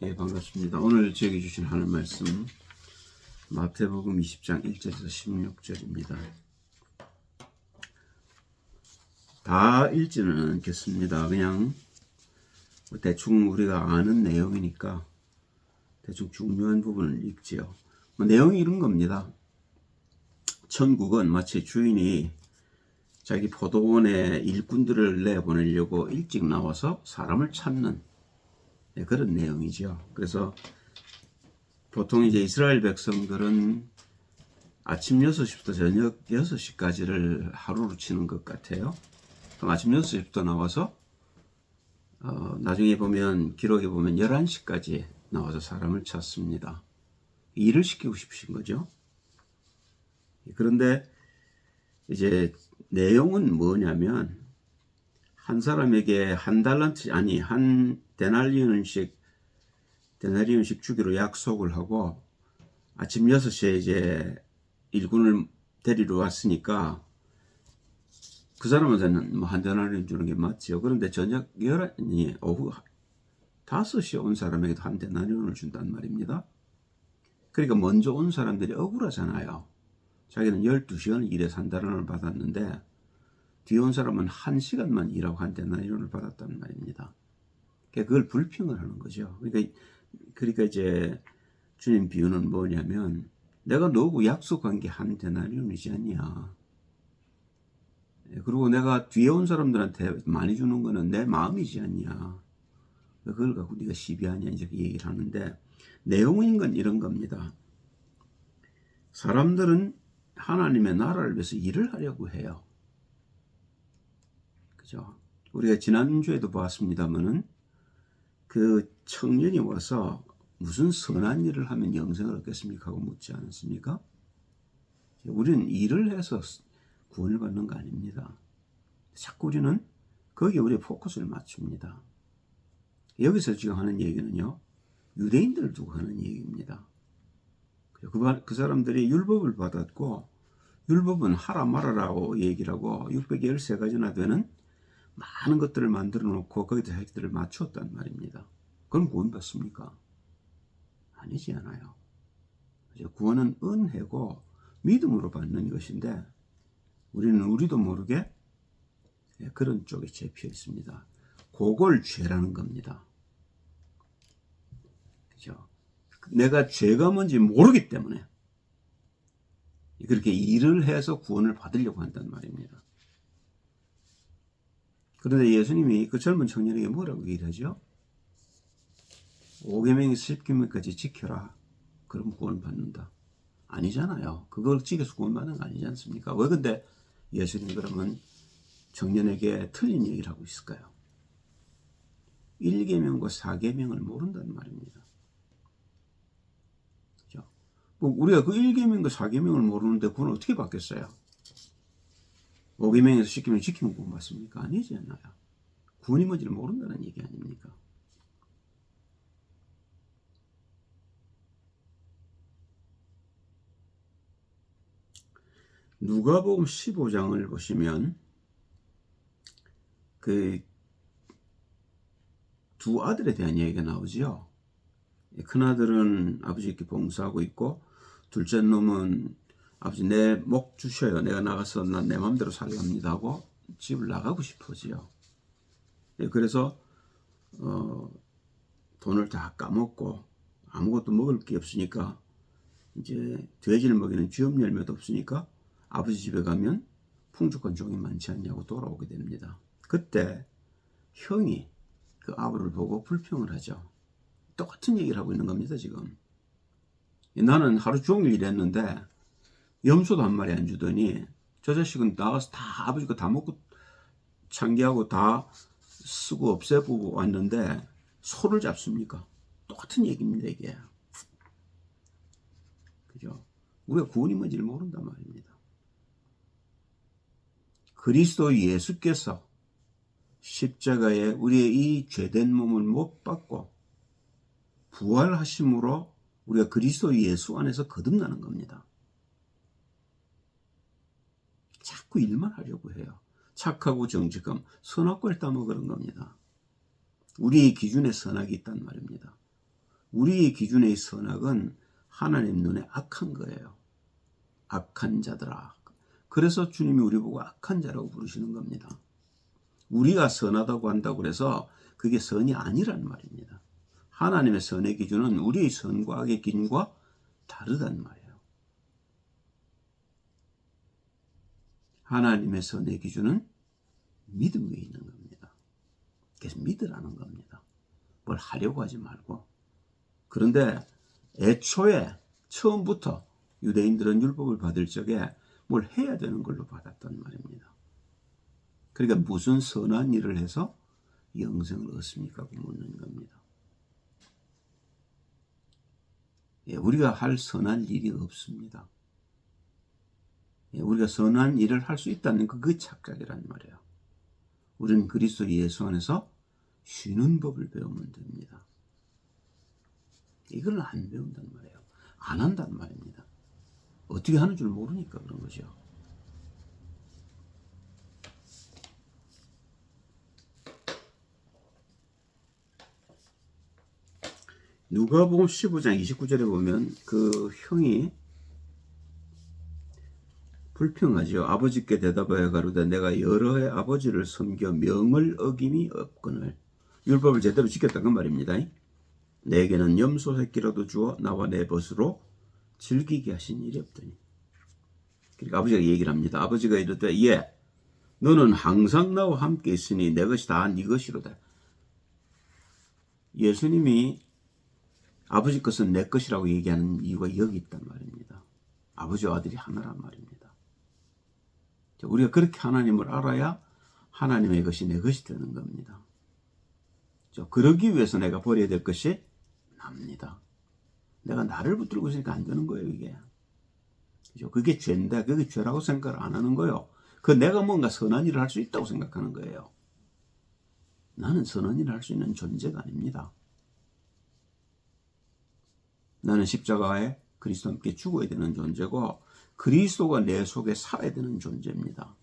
예, 반갑습니다. 오늘 저에게 주신 하나님 말씀 마태복음 20장 1절에서 16절입니다. 다 읽지는 않겠습니다. 그냥 대충 우리가 아는 내용이니까 대충 중요한 부분을 읽지요. 내용이 이런 겁니다. 천국은 마치 주인이 자기 포도원에 일꾼들을 내보내려고 일찍 나와서 사람을 찾는 그런 내용이죠. 그래서 보통 이제 이스라엘 백성들은 아침 6시부터 저녁 6시까지를 하루로 치는 것 같아요. 그럼 아침 6시부터 나와서 나중에 보면 기록에 보면 11시까지 나와서 사람을 찾습니다. 일을 시키고 싶으신 거죠. 그런데 이제 내용은 뭐냐면 한 사람에게 한 데나리온씩 주기로 약속을 하고 아침 6시에 이제 일꾼을 데리러 왔으니까 그 사람한테는 뭐 한 데나리온 주는 게 맞죠. 그런데 저녁 11시 오후 5시에 온 사람에게도 한 데나리온을 준단 말입니다. 그러니까 먼저 온 사람들이 억울하잖아요. 자기는 12시간을 일해서 한 데나리온을 받았는데 뒤에 온 사람은 1시간만 일하고 한 데나리온을 받았단 말입니다. 그걸 불평을 하는 거죠. 그러니까 이제 주님 비유는 뭐냐면 내가 너하고 약속한 게 한 데나리온이지 않냐. 그리고 내가 뒤에 온 사람들한테 많이 주는 거는 내 마음이지 않냐. 그걸 갖고 네가 시비하냐 이제 얘기를 하는데 내용인 건 이런 겁니다. 사람들은 하나님의 나라를 위해서 일을 하려고 해요. 그죠? 우리가 지난주에도 봤습니다만은 그 청년이 와서 무슨 선한 일을 하면 영생을 얻겠습니까? 하고 묻지 않았습니까? 우리는 일을 해서 구원을 받는 거 아닙니다. 자꾸 우리는 거기에 우리의 포커스를 맞춥니다. 여기서 지금 하는 얘기는요, 유대인들을 두고 하는 얘기입니다. 그 사람들이 율법을 받았고, 율법은 하라 말아라고 얘기를 하고, 613가지나 되는 많은 것들을 만들어 놓고 거기다 자기들을 맞추었단 말입니다. 그럼 구원받습니까? 아니지 않아요. 구원은 은혜고 믿음으로 받는 것인데 우리는 우리도 모르게 그런 쪽에 잡혀 있습니다. 그걸 죄라는 겁니다. 그죠? 내가 죄가 뭔지 모르기 때문에 그렇게 일을 해서 구원을 받으려고 한단 말입니다. 그런데 예수님이 그 젊은 청년에게 뭐라고 얘기하죠? 5계명에서 10계명까지 지켜라. 그럼 구원 받는다. 아니잖아요. 그걸 지켜서 구원 받는 거 아니지 않습니까? 왜 근데 예수님 그러면 청년에게 틀린 얘기를 하고 있을까요? 1계명과 4계명을 모른다는 말입니다. 그렇죠? 우리가 그 1계명과 4계명을 모르는데 그건 어떻게 받겠어요? 5계명에서 10계명 지키면 구원 받습니까? 아니지 않나요? 구원이 뭔지를 모른다는 얘기 아닙니까? 누가복음 15장을 보시면 그 두 아들에 대한 얘기가 나오죠. 큰 아들은 아버지께 봉사하고 있고 둘째 놈은 아버지 내 목 주셔요. 내가 나가서 난 내 마음대로 살랍니다 하고 집을 나가고 싶어지요. 그래서 돈을 다 까먹고 아무것도 먹을 게 없으니까 이제 돼지를 먹이는 쥐업 열매도 없으니까 아버지 집에 가면 풍족한 종이 많지 않냐고 돌아오게 됩니다. 그때 형이 그 아버를 보고 불평을 하죠. 똑같은 얘기를 하고 있는 겁니다. 지금 나는 하루 종일 일했는데 염소도 한 마리 안 주더니 저 자식은 나가서 다 아버지 거 다 먹고 창기하고 다 쓰고 없애보고 왔는데 소를 잡습니까? 똑같은 얘기입니다. 이게 그죠? 우리가 구원이 뭔지를 모른단 말입니다. 그리스도 예수께서 십자가에 우리의 이 죄된 몸을 못 박고 부활하심으로 우리가 그리스도 예수 안에서 거듭나는 겁니다. 자꾸 일만 하려고 해요. 착하고 정직함, 선악과를 따먹으는 겁니다. 우리의 기준에 선악이 있단 말입니다. 우리의 기준의 선악은 하나님 눈에 악한 거예요. 악한 자들아. 그래서 주님이 우리 보고 악한 자라고 부르시는 겁니다. 우리가 선하다고 한다고 해서 그게 선이 아니란 말입니다. 하나님의 선의 기준은 우리의 선과 악의 기준과 다르단 말이에요. 하나님의 선의 기준은 믿음 위에 있는 겁니다. 그래서 믿으라는 겁니다. 뭘 하려고 하지 말고. 그런데 애초에 처음부터 유대인들은 율법을 받을 적에 뭘 해야 되는 걸로 받았단 말입니다. 그러니까 무슨 선한 일을 해서 영생을 얻습니까? 묻는 겁니다. 우리가 할 선한 일이 없습니다. 우리가 선한 일을 할 수 있다는 그 착각이란 말이에요. 우리는 그리스도 예수 안에서 쉬는 법을 배우면 됩니다. 이걸 안 배운단 말이에요. 안 한단 말입니다. 어떻게 하는 줄 모르니까 그런 거죠. 누가복음 15장 29절에 보면 그 형이 불평하지요. 아버지께 대답하여 가로되 내가 여러 해 아버지를 섬겨 명을 어김이 없거늘. 율법을 제대로 지켰다는 그 말입니다. 내게는 염소 새끼라도 주어 나와 내 벗으로 즐기게 하신 일이 없더니. 그러니까 아버지가 얘기를 합니다. 아버지가 이르되 예, 너는 항상 나와 함께 있으니 내 것이 다 네 것이로다. 예수님이 아버지 것은 내 것이라고 얘기하는 이유가 여기 있단 말입니다. 아버지와 아들이 하나란 말입니다. 우리가 그렇게 하나님을 알아야 하나님의 것이 내 것이 되는 겁니다. 그러기 위해서 내가 버려야 될 것이 납니다. 내가 나를 붙들고 있으니까 안 되는 거예요, 이게. 그게 죄인데, 그게 죄라고 생각을 안 하는 거예요. 내가 뭔가 선한 일을 할 수 있다고 생각하는 거예요. 나는 선한 일을 할 수 있는 존재가 아닙니다. 나는 십자가에 그리스도와 함께 죽어야 되는 존재고 그리스도가 내 속에 살아야 되는 존재입니다.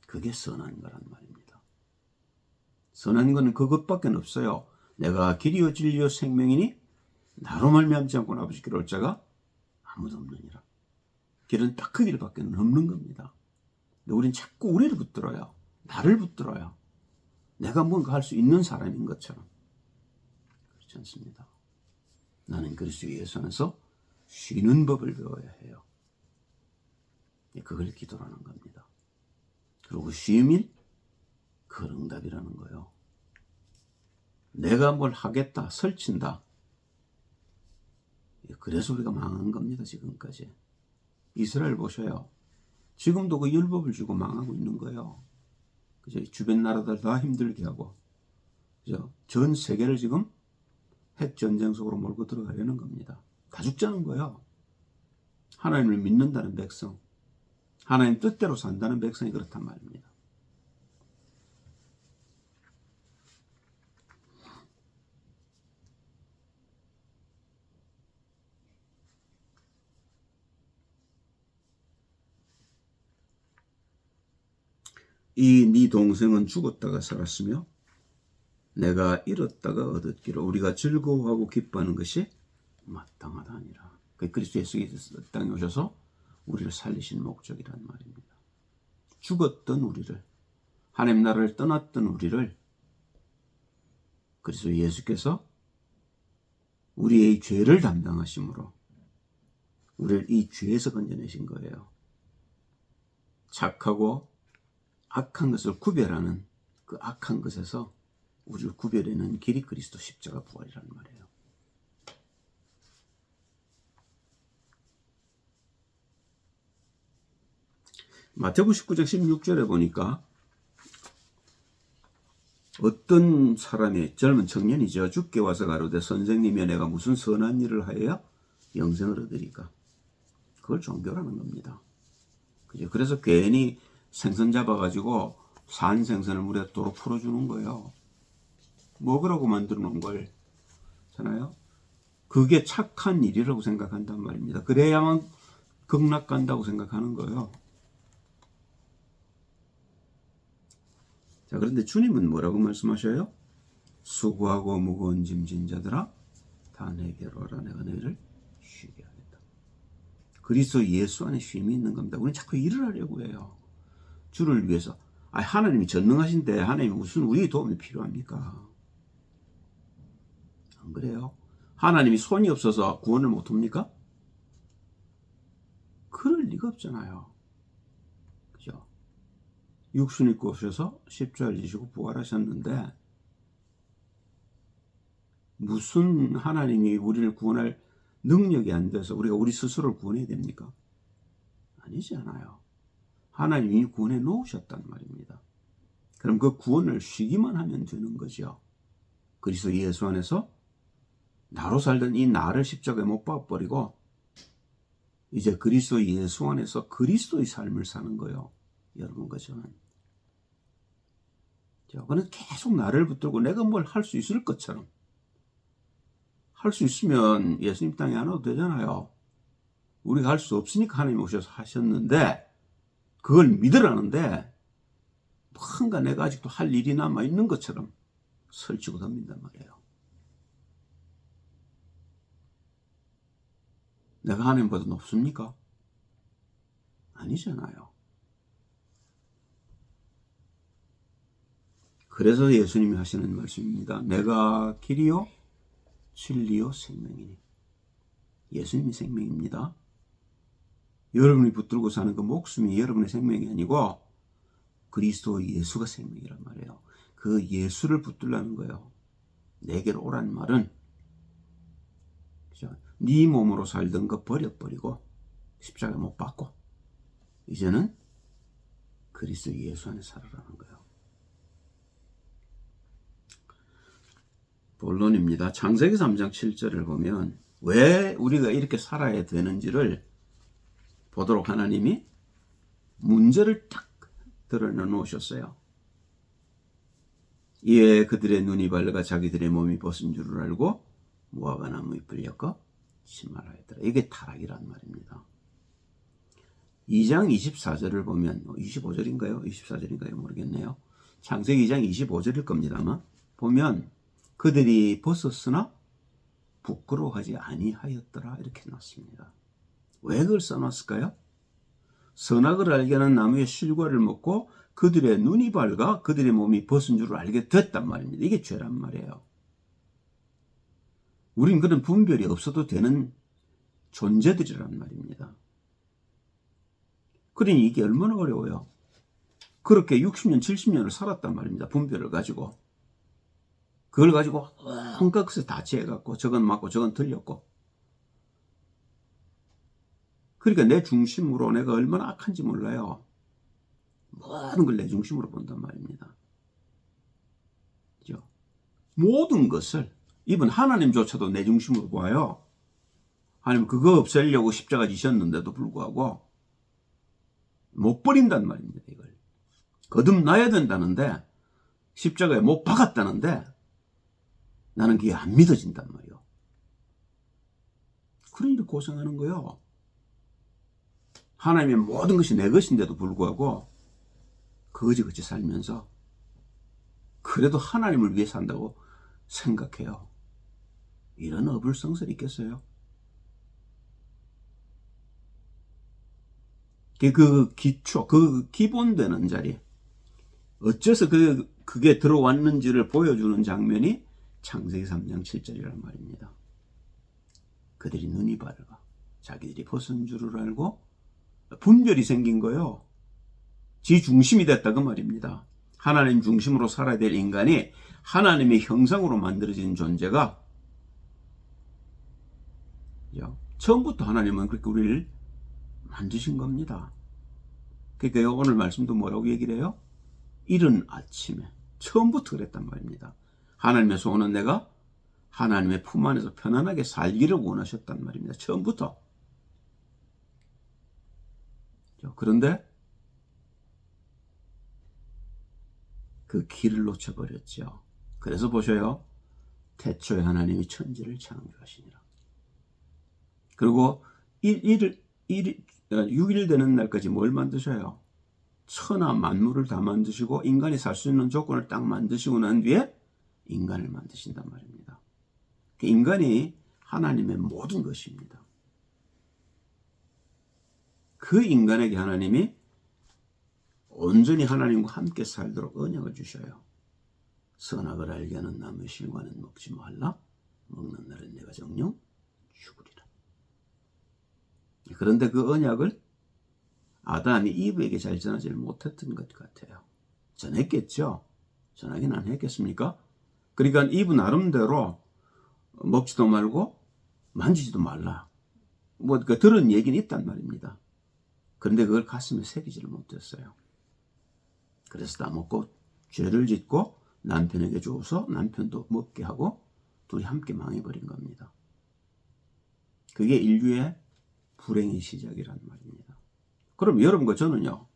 그게 선한 거란 말입니다. 선한 거는 그것밖에 없어요. 내가 길이요 진리요 생명이니 나로 말미암지 않고는 아버지께로 올 자가 아무도 없느니라. 길은 딱 그 길밖에 없는 겁니다. 근데 우리는 자꾸 우리를 붙들어요. 나를 붙들어요. 내가 뭔가 할 수 있는 사람인 것처럼. 그렇지 않습니다. 나는 그리스도 예수 안에서 쉬는 법을 배워야 해요. 그걸 기도라는 겁니다. 그리고 쉼이 그 응답이라는 거예요. 내가 뭘 하겠다, 설친다. 그래서 우리가 망한 겁니다, 지금까지. 이스라엘 보셔요. 지금도 그 율법을 주고 망하고 있는 거예요. 그죠? 주변 나라들 다 힘들게 하고, 그죠? 전 세계를 지금 핵전쟁 속으로 몰고 들어가려는 겁니다. 다 죽자는 거예요. 하나님을 믿는다는 백성, 하나님 뜻대로 산다는 백성이 그렇단 말입니다. 이 네 동생은 죽었다가 살았으며 내가 잃었다가 얻었기로 우리가 즐거워하고 기뻐하는 것이 마땅하다 아니라. 그리스도 예수께서 땅에 오셔서 우리를 살리신 목적이란 말입니다. 죽었던 우리를, 하나님 나라를 떠났던 우리를 그리스도 예수께서 우리의 죄를 담당하심으로 우리를 이 죄에서 건져내신 거예요. 착하고 악한 것을 구별하는 그 악한 것에서 우리를 구별해내는 길이 그리스도 십자가 부활이라는 말이에요. 마태복음 19장 16절에 보니까 어떤 사람이 젊은 청년이죠. 주께 와서 가로되 선생님이 내가 무슨 선한 일을 하여야 영생을 얻으리까? 그걸 종교라는 겁니다. 그죠? 그래서 괜히 생선 잡아가지고 산 생선을 물에 도로 풀어주는 거예요. 먹으라고 만들어 놓은 걸 잖아요. 그게 착한 일이라고 생각한단 말입니다. 그래야만 극락 간다고 생각하는 거예요. 자, 그런데 주님은 뭐라고 말씀하셔요? 수고하고 무거운 짐진 자들아 다 내게로 오라. 내가 너희를 쉬게 하겠다. 그리스도 예수 안에 쉼이 있는 겁니다. 우리는 자꾸 일을 하려고 해요. 주를 위해서. 하나님이 전능하신데 하나님이 무슨 우리 도움이 필요합니까? 안 그래요? 하나님이 손이 없어서 구원을 못 합니까? 그럴 리가 없잖아요. 그죠? 육신 입고 오셔서 십자가를 지시고 부활하셨는데 무슨 하나님이 우리를 구원할 능력이 안 돼서 우리가 우리 스스로를 구원해야 됩니까? 아니지 않아요. 하나님이 구원해 놓으셨단 말입니다. 그럼 그 구원을 쉬기만 하면 되는 거죠. 그리스도 예수 안에서 나로 살던 이 나를 십자가에 못 박아버리고 이제 그리스도 예수 안에서 그리스도의 삶을 사는 거예요. 여러분과 저는. 그는 계속 나를 붙들고 내가 뭘 할 수 있을 것처럼 할 수 있으면 예수님 땅에 안 와도 되잖아요. 우리가 할 수 없으니까 하나님 오셔서 하셨는데 그걸 믿으라는데 뭔가 내가 아직도 할 일이 남아 있는 것처럼 설치고 덤빈단 말이에요. 내가 하나님보다 높습니까? 아니잖아요. 그래서 예수님이 하시는 말씀입니다. 내가 길이요 진리요 생명이니. 예수님이 생명입니다. 여러분이 붙들고 사는 그 목숨이 여러분의 생명이 아니고 그리스도 예수가 생명이란 말이에요. 그 예수를 붙들라는 거예요. 내게로 오라는 말은 네 몸으로 살던 거 버려버리고 십자가 못 박고 이제는 그리스도 예수 안에 살아라는 거예요. 본론입니다. 창세기 3장 7절을 보면 왜 우리가 이렇게 살아야 되는지를 보도록 하나님이 문제를 딱 드러내 놓으셨어요. 이에 그들의 눈이 밝아 자기들의 몸이 벗은 줄을 알고 무화과 나무 잎을 엮어 신말하였더라. 이게 타락이란 말입니다. 2장 24절을 보면 25절인가요? 24절인가요? 모르겠네요. 창세기 2장 25절일 겁니다. 아마 보면 그들이 벗었으나 부끄러워하지 아니하였더라 이렇게 놨습니다. 왜 그걸 써놨을까요? 선악을 알게 하는 나무의 실과를 먹고 그들의 눈이 밝아 그들의 몸이 벗은 줄을 알게 됐단 말입니다. 이게 죄란 말이에요. 우린 그런 분별이 없어도 되는 존재들이란 말입니다. 그러니 이게 얼마나 어려워요. 그렇게 60년, 70년을 살았단 말입니다. 분별을 가지고. 그걸 가지고 온갖 것을 다 취해갖고 저건 맞고 저건 틀렸고. 그러니까 내 중심으로 내가 얼마나 악한지 몰라요. 모든 걸 내 중심으로 본단 말입니다. 그죠? 모든 것을 이번 하나님조차도 내 중심으로 보아요. 하나님 그거 없애려고 십자가 지셨는데도 불구하고 못 버린단 말입니다. 이걸 거듭나야 된다는데 십자가에 못 박았다는데 나는 그게 안 믿어진단 말이에요. 그러니까 고생하는 거예요. 하나님의 모든 것이 내 것인데도 불구하고 거지같이 살면서 그래도 하나님을 위해 산다고 생각해요. 이런 어불성설이 있겠어요? 그 기초, 그 기본되는 자리, 어째서 그게 들어왔는지를 보여주는 장면이 창세기 3장 7절이란 말입니다. 그들이 눈이 밝아 자기들이 벗은 줄을 알고 분별이 생긴 거예요. 지 중심이 됐다 그 말입니다. 하나님 중심으로 살아야 될 인간이 하나님의 형상으로 만들어진 존재가 처음부터 하나님은 그렇게 우리를 만드신 겁니다. 그러니까 오늘 말씀도 뭐라고 얘기를 해요? 이른 아침에 처음부터 그랬단 말입니다. 하나님의 소원은 내가 하나님의 품 안에서 편안하게 살기를 원하셨단 말입니다. 처음부터. 그런데 그 길을 놓쳐버렸죠. 그래서 보셔요. 태초에 하나님이 천지를 창조하시니라. 그리고 6일 되는 날까지 뭘 만드셔요? 천하 만물을 다 만드시고 인간이 살 수 있는 조건을 딱 만드시고 난 뒤에 인간을 만드신단 말입니다. 인간이 하나님의 모든 것입니다. 그 인간에게 하나님이 온전히 하나님과 함께 살도록 언약을 주셔요. 선악을 알게 하는 나무의 실과는 먹지 말라. 먹는 날은 내가 정녕 죽으리라. 그런데 그 언약을 아담이 이브에게 잘 전하지 못했던 것 같아요. 전했겠죠. 전하긴 안 했겠습니까? 그러니까 이브 나름대로 먹지도 말고 만지지도 말라. 들은 얘기는 있단 말입니다. 그런데 그걸 가슴에 새기지를 못했어요. 그래서 다 먹고 죄를 짓고 남편에게 줘서 남편도 먹게 하고 둘이 함께 망해버린 겁니다. 그게 인류의 불행의 시작이란 말입니다. 그럼 여러분과 저는요,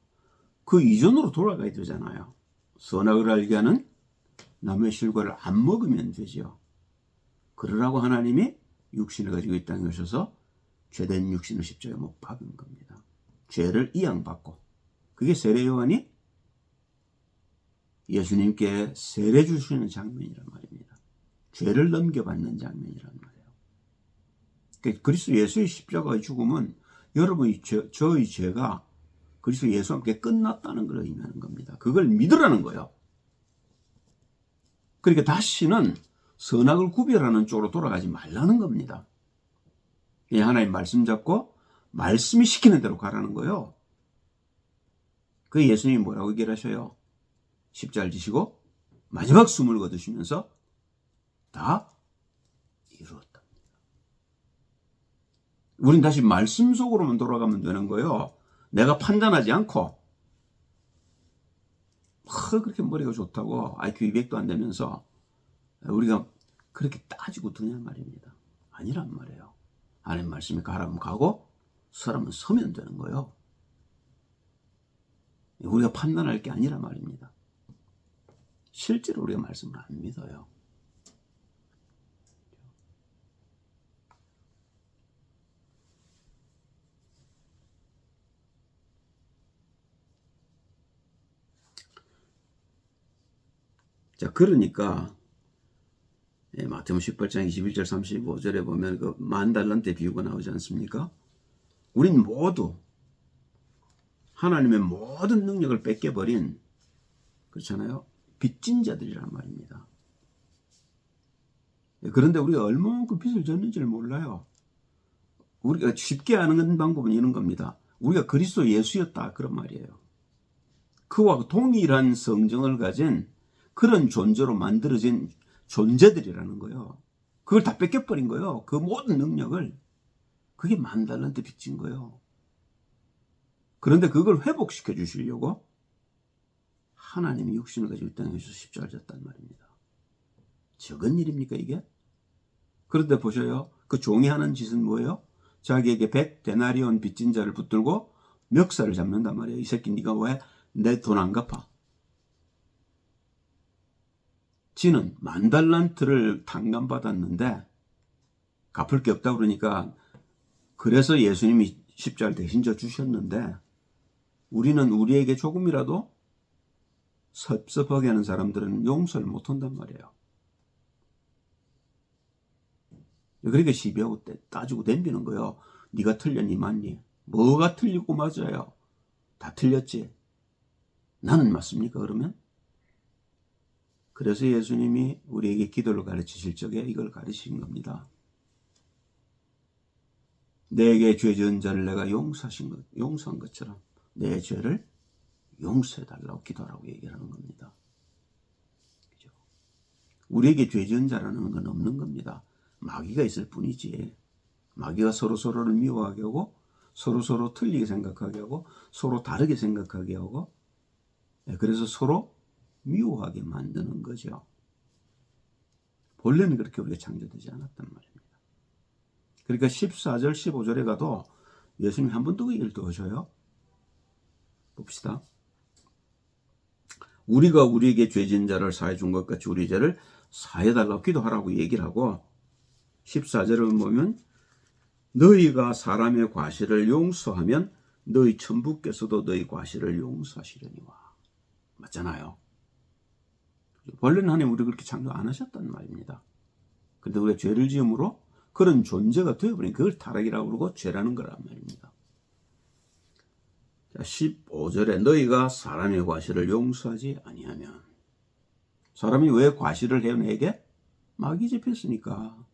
그 이전으로 돌아가야 되잖아요. 선악을 알게 하는 나무의 실과를 안 먹으면 되죠. 그러라고 하나님이 육신을 가지고 이 땅에 오셔서 죄된 육신을 십자가에 못 박은 겁니다. 죄를 이양받고, 그게 세례 요한이 예수님께 세례 주시는 장면이란 말입니다. 죄를 넘겨받는 장면이란 말이에요. 그리스도 예수의 십자가의 죽음은 여러분이 저의 죄가 그리스도 예수와 함께 끝났다는 걸 의미하는 겁니다. 그걸 믿으라는 거예요. 그러니까 다시는 선악을 구별하는 쪽으로 돌아가지 말라는 겁니다. 하나님 말씀 잡고 말씀이 시키는 대로 가라는 거예요. 그 예수님이 뭐라고 얘기하셔요? 십자가를 지시고 마지막 숨을 거두시면서 다 이루었다. 우린 다시 말씀 속으로만 돌아가면 되는 거예요. 내가 판단하지 않고 그렇게 머리가 좋다고 IQ 200도 안 되면서 우리가 그렇게 따지고 드냐 말입니다. 아니란 말이에요. 하나님 말씀이 가라면 가고 서라면 서면 되는 거예요. 우리가 판단할 게 아니란 말입니다. 실제로 우리가 말씀을 안 믿어요. 자, 그러니까 마태복음 18장 21절 35절에 보면 그 10,000달란트의 비유가 나오지 않습니까? 우린 모두 하나님의 모든 능력을 뺏겨버린, 그렇잖아요, 빚진 자들이란 말입니다. 그런데 우리가 얼마만큼 빚을 졌는지를 몰라요. 우리가 쉽게 아는 방법은 이런 겁니다. 우리가 그리스도 예수였다, 그런 말이에요. 그와 동일한 성정을 가진 그런 존재로 만들어진 존재들이라는 거예요. 그걸 다 뺏겨버린 거예요. 그 모든 능력을. 그게 10,000달란트 빚진 거예요. 그런데 그걸 회복시켜 주시려고 하나님이 육신을 가지고 이 땅에 오셔서 십자가를 졌단 말입니다. 적은 일입니까 이게? 그런데 보셔요. 그 종이 하는 짓은 뭐예요? 자기에게 100데나리온 빚진 자를 붙들고 멱살을 잡는단 말이에요. 이 새끼 네가 왜 내 돈 안 갚아? 지는 10,000달란트를 탕감받았는데 갚을 게 없다 그러니까, 그래서 예수님이 십자가를 대신 져 주셨는데 우리는 우리에게 조금이라도 섭섭하게 하는 사람들은 용서를 못한단 말이에요. 그러니까 시비하고 따지고 덤비는 거예요. 네가 틀렸니 맞니? 뭐가 틀리고 맞아요? 다 틀렸지. 나는 맞습니까 그러면? 그래서 예수님이 우리에게 기도를 가르치실 적에 이걸 가르치신 겁니다. 내게 죄 지은 자를 내가 용서한 것처럼 내 죄를 용서해달라고 기도하라고 얘기하는 겁니다. 그죠? 우리에게 죄 지은 자라는 건 없는 겁니다. 마귀가 있을 뿐이지. 마귀가 서로를 미워하게 하고 서로 틀리게 생각하게 하고 서로 다르게 생각하게 하고, 그래서 서로 미워하게 만드는 거죠. 본래는 그렇게 우리가 창조되지 않았단 말입니다. 그러니까 14절 15절에 가도 예수님이 한 번 더 얘기를 또 하셔요. 봅시다. 우리가 우리에게 죄진 자를 사해 준 것 같이 우리 죄를 사해달라고 기도하라고 얘기를 하고, 14절을 보면 너희가 사람의 과실을 용서하면 너희 천부께서도 너희 과실을 용서하시려니와. 맞잖아요. 원래는 하나님 우리 그렇게 창조 안 하셨단 말입니다. 그런데 우리가 죄를 지음으로 그런 존재가 되어버린 그걸 타락이라고 그러고 죄라는 거란 말입니다. 자, 15절에 너희가 사람의 과실을 용서하지 아니하면, 사람이 왜 과실을 해요? 내게? 마귀 잡혔으니까.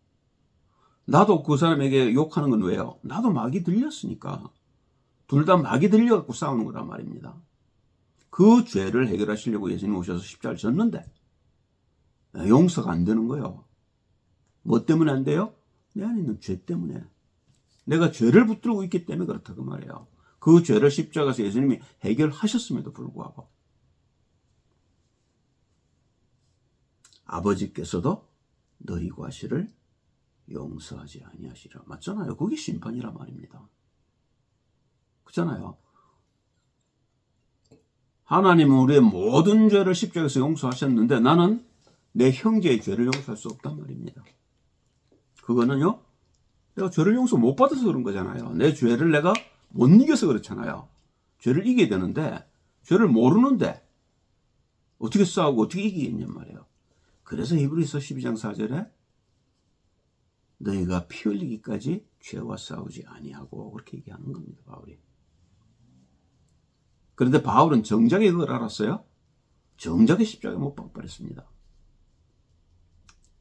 나도 그 사람에게 욕하는 건 왜요? 나도 마귀 들렸으니까. 둘 다 마귀 들려갖고 싸우는 거란 말입니다. 그 죄를 해결하시려고 예수님 오셔서 십자가를 졌는데 용서가 안 되는 거예요. 뭐 때문에 안 돼요? 내 안에 있는 죄 때문에. 내가 죄를 붙들고 있기 때문에 그렇다고 말해요. 그 죄를 십자가에서 예수님이 해결하셨음에도 불구하고 아버지께서도 너희 과실을 용서하지 아니하시리라. 맞잖아요. 그게 심판이란 말입니다. 그렇잖아요. 하나님은 우리의 모든 죄를 십자가에서 용서하셨는데 나는 내 형제의 죄를 용서할 수 없단 말입니다. 그거는요, 내가 죄를 용서 못 받아서 그런 거잖아요. 내 죄를 내가 못 이겨서 그렇잖아요. 죄를 이겨야 되는데 죄를 모르는데 어떻게 싸우고 어떻게 이기겠냔 말이에요. 그래서 히브리서 12장 4절에 너희가 피 흘리기까지 죄와 싸우지 아니하고 그렇게 얘기하는 겁니다. 바울이. 그런데 바울은 정작에 그걸 알았어요. 정작에 십자가에 못 박버렸습니다.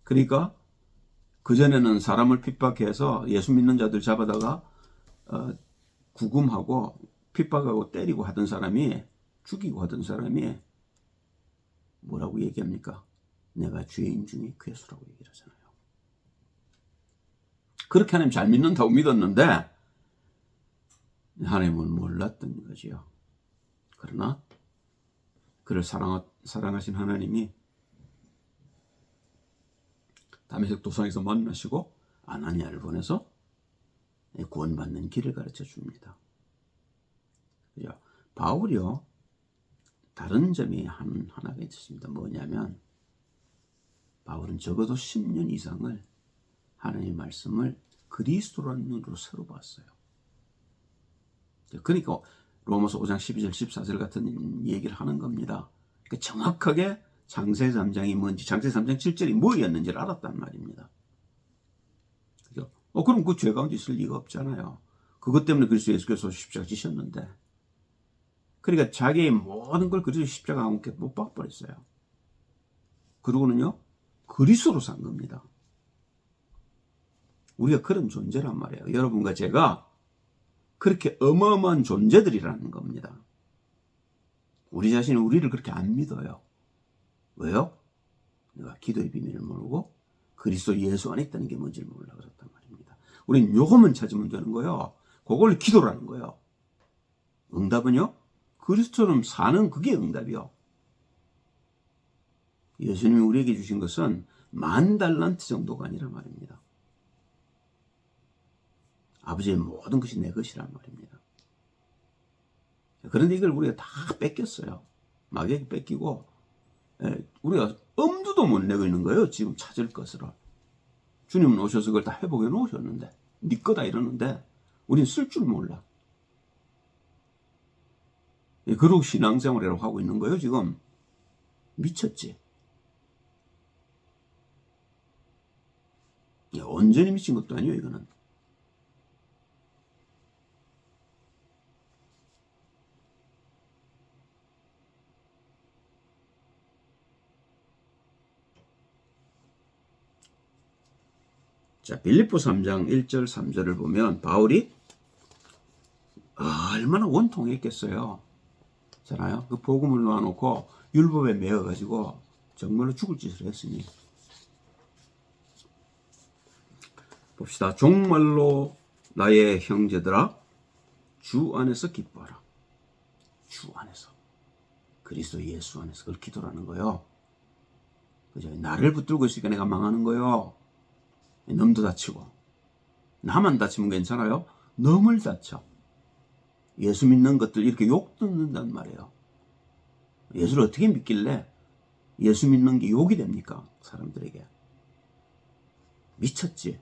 그러니까 그전에는 사람을 핍박해서 예수 믿는 자들 잡아다가 구금하고 핍박하고 때리고 하던 사람이, 죽이고 하던 사람이 뭐라고 얘기합니까? 내가 죄인 중에 괴수라고 얘기를 하잖아요. 그렇게 하나님 잘 믿는다고 믿었는데 하나님은 몰랐던 거지요. 그러나 그를 사랑하신 하나님이 다메섹 도상에서 만나시고 아나니아를 보내서 구원받는 길을 가르쳐 줍니다. 바울이요, 다른 점이 하나가 있었습니다. 뭐냐면 바울은 적어도 10년 이상을 하나님의 말씀을 그리스도라는 눈으로 새로 봤어요. 그러니까 로마서 5장 12절 14절 같은 얘기를 하는 겁니다. 그러니까 정확하게 창세 3장이 뭔지, 창세 3장 7절이 뭐였는지를 알았단 말입니다. 그죠? 그럼 그 죄 가운데 있을 리가 없잖아요. 그것 때문에 그리스도 예수께서 십자가 지셨는데. 그러니까 자기의 모든 걸 그리스도 십자가 함께 못 박버렸어요. 그러고는요, 그리스도로 산 겁니다. 우리가 그런 존재란 말이에요. 여러분과 제가 그렇게 어마어마한 존재들이라는 겁니다. 우리 자신은 우리를 그렇게 안 믿어요. 왜요? 내가 기도의 비밀을 모르고 그리스도 예수 안에 있다는 게 뭔지를 몰라 그렇단 말입니다. 우린 요것만 찾으면 되는 거예요. 그걸 기도라는 거예요. 응답은요, 그리스도처럼 사는 그게 응답이요. 예수님이 우리에게 주신 것은 10,000달란트 정도가 아니란 말입니다. 아버지의 모든 것이 내 것이란 말입니다. 그런데 이걸 우리가 다 뺏겼어요. 마귀에게 뺏기고 우리가 엄두도 못 내고 있는 거예요. 지금 찾을 것으로. 주님은 오셔서 그걸 다 회복해 놓으셨는데, 네 거다 이러는데 우린 쓸 줄 몰라. 그러고 신앙생활이라고 하고 있는 거예요. 지금 미쳤지. 온전히 미친 것도 아니에요. 이거는. 자, 빌립보 3장 1절 3절을 보면 바울이 얼마나 원통했겠어요. 잖아요. 그 복음을 놔놓고 율법에 매여가지고 정말로 죽을 짓을 했으니. 봅시다. 정말로 나의 형제들아, 주 안에서 기뻐하라. 주 안에서. 그리스도 예수 안에서. 그걸 기도라는 거예요. 그죠? 나를 붙들고 있으니까 내가 망하는 거예요. 넘도 다치고. 나만 다치면 괜찮아요? 넘을 다쳐. 예수 믿는 것들 이렇게 욕 듣는단 말이에요. 예수를 어떻게 믿길래 예수 믿는 게 욕이 됩니까? 사람들에게. 미쳤지.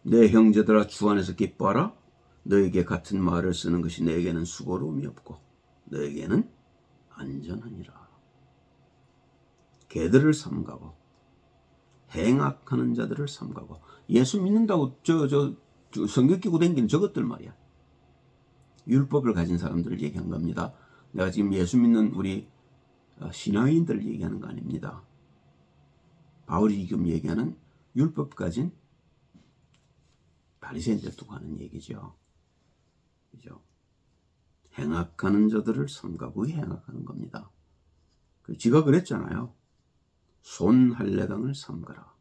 내 형제들아, 주 안에서 기뻐하라. 너에게 같은 말을 쓰는 것이 너에게는 수고로움이 없고 너에게는 안전하니라. 개들을 삼가고 행악하는 자들을 삼가고. 예수 믿는다고 성경 끼고 다니는 저것들 말이야. 율법을 가진 사람들을 얘기한 겁니다. 내가 지금 예수 믿는 우리 신앙인들을 얘기하는 거 아닙니다. 바울이 지금 얘기하는 율법 가진 바리새인들 두고 하는 얘기죠. 그죠? 행악하는 자들을 삼가고 행악하는 겁니다. 지가 그랬잖아요. 손 할례당을 삼가라.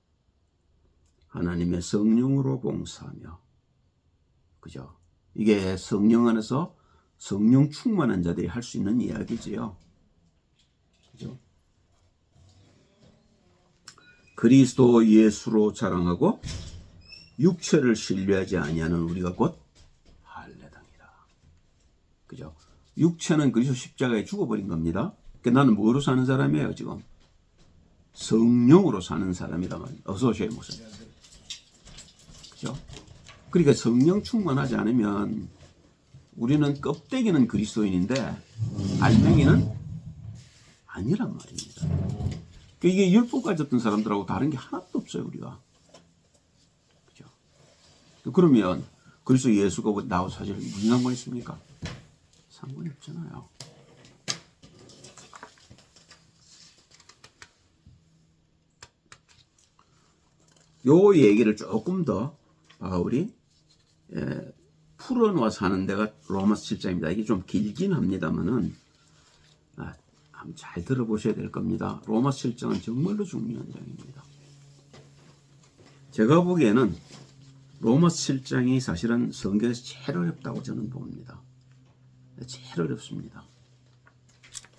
하나님의 성령으로 봉사하며. 그죠? 이게 성령 안에서 성령 충만한 자들이 할 수 있는 이야기지요. 그죠? 그리스도 예수로 자랑하고 육체를 신뢰하지 아니하는 우리가 곧 할례당이라. 그죠? 육체는 그리스도 십자가에 죽어버린 겁니다. 그러니까 나는 뭐로 사는 사람이에요, 지금? 성령으로 사는 사람이다 말이에요. 어서 오셔요, 목사님. 그죠? 그러니까 성령 충만하지 않으면 우리는 껍데기는 그리스도인인데 알맹이는 아니란 말입니다. 그러니까 이게 율법 가졌던 사람들하고 다른 게 하나도 없어요, 우리가. 그죠? 그러면 그리스도 예수가 나하고 사실 무슨 상관이 있습니까? 상관이 없잖아요. 요 얘기를 조금 더 바울이 풀어놓아서 하는 데가 로마서 7장입니다. 이게 좀 길긴 합니다만은 한번 잘 들어보셔야 될 겁니다. 로마서 7장은 정말로 중요한 장입니다. 제가 보기에는 로마서 7장이 사실은 성경에서 제일 어렵다고 저는 봅니다. 제일 어렵습니다.